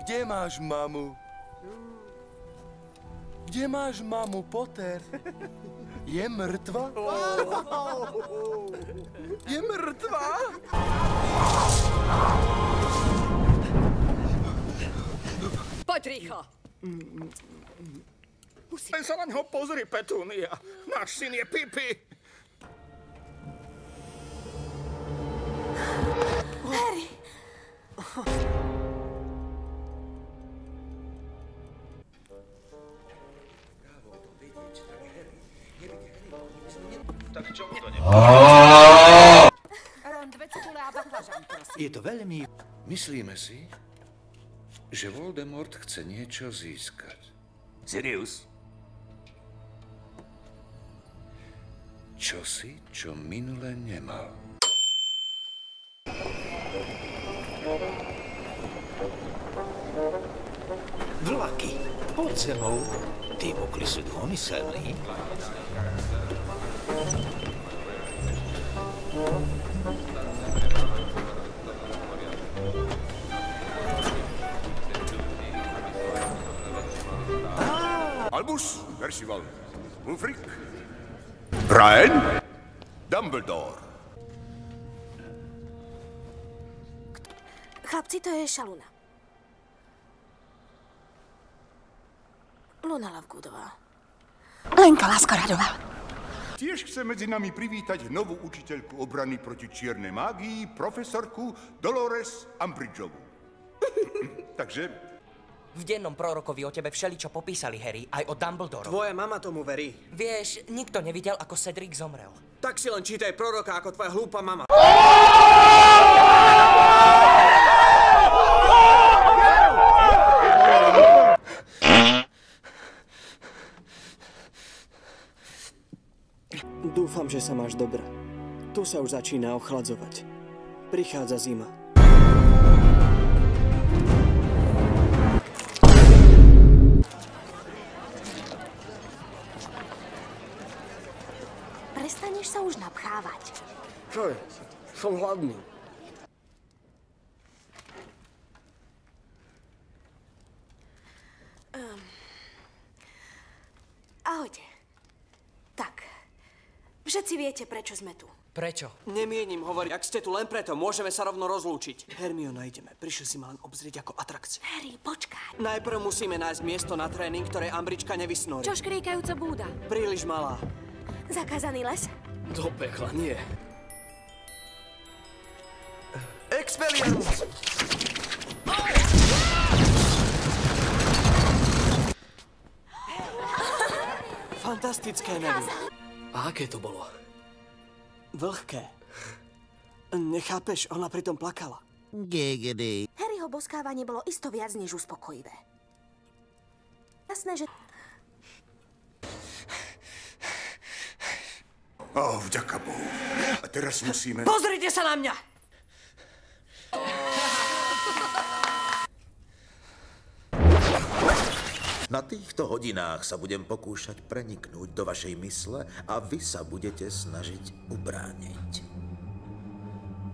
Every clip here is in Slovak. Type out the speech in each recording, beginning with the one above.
Kde máš mamu? Kde máš mamu, Potter? Je mŕtva? Je mŕtva? Poď rýchlo. Len sa na ňo pozri, Petúnia. Náš syn je Pipi. Harry! Tak čo mu to Ron, 2 cibule a baklažán, prosím. Je to veľmi... Myslíme si, že Voldemort chce niečo získať. Sirius? Čosi, čo minule nemal. Vlaky. Poď se mnou. Ty mokli sú dvomyselní. Albus, Percival, Wulfric, Brian, Dumbledore. Chlapci, to je Šaluna. Luna Lovegoodová. Lenka Láskoradová. Tiež chce medzi nami privítať novú učiteľku obrany proti čiernej mágii, profesorku Dolores Umbridgeovú. Takže... V dennom prorokovi o tebe všeličo popísali, Harry, aj o Dumbledore. Tvoja mama tomu verí. Vieš, nikto nevidel, ako Cedric zomrel. Tak si len čítaj proroka ako tvoja hlúpa mama. Dúfam, že sa máš dobre. Tu sa už začína ochladzovať. Prichádza zima. Prestaneš sa už napchávať. Čo je? Som hladný. Ahojte. Tak, všetci viete, prečo sme tu. Prečo? Nemienim hovoriť, ak ste tu len preto, môžeme sa rovno rozlúčiť. Hermiona, ideme. Prišiel si ma len obzrieť ako atrakciu. Harry, počkaj. Najprv musíme nájsť miesto na tréning, ktoré Ambrička nevysnorí. Čo škríkajúca búda? Príliš malá. Zakázaný les? Do pekla nie. Expelliarmus! Fantastické, Nevy. A aké to bolo? Vlhké. Nechápeš, ona pritom plakala. Harryho boskávanie bolo isto viac než uspokojivé. Jasné, že... Vďaka Bohu. A teraz musíme... Pozrite sa na mňa! Na týchto hodinách sa budem pokúšať preniknúť do vašej mysle a vy sa budete snažiť ubrániť.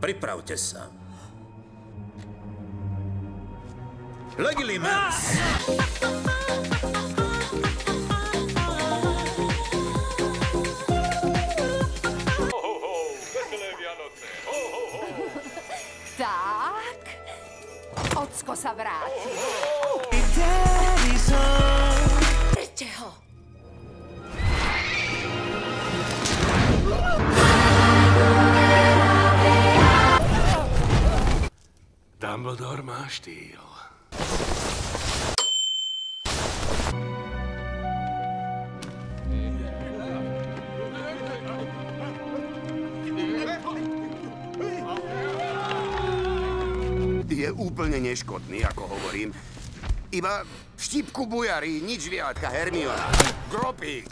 Pripravte sa. Legilimens! Tak, ocko sa vráti. Držte ho. Dumbledore má štýl. Je úplne neškodný, ako hovorím. Iba štipku bujarí, nič viatka, Hermiona. Gropík!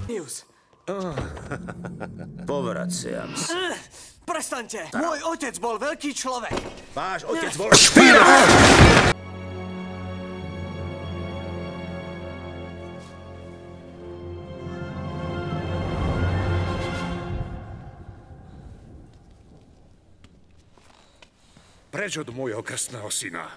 News. Povraciam sa. Prestaňte! Môj otec bol veľký človek. Váš otec bol... Preč od môjho krstného syna.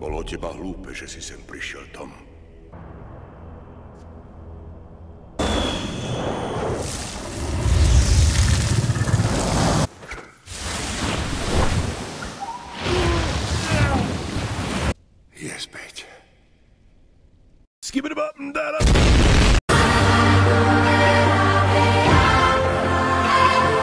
Bolo od teba hlúpe, že si sem prišiel, Tom. Je späť. Skip it up and down.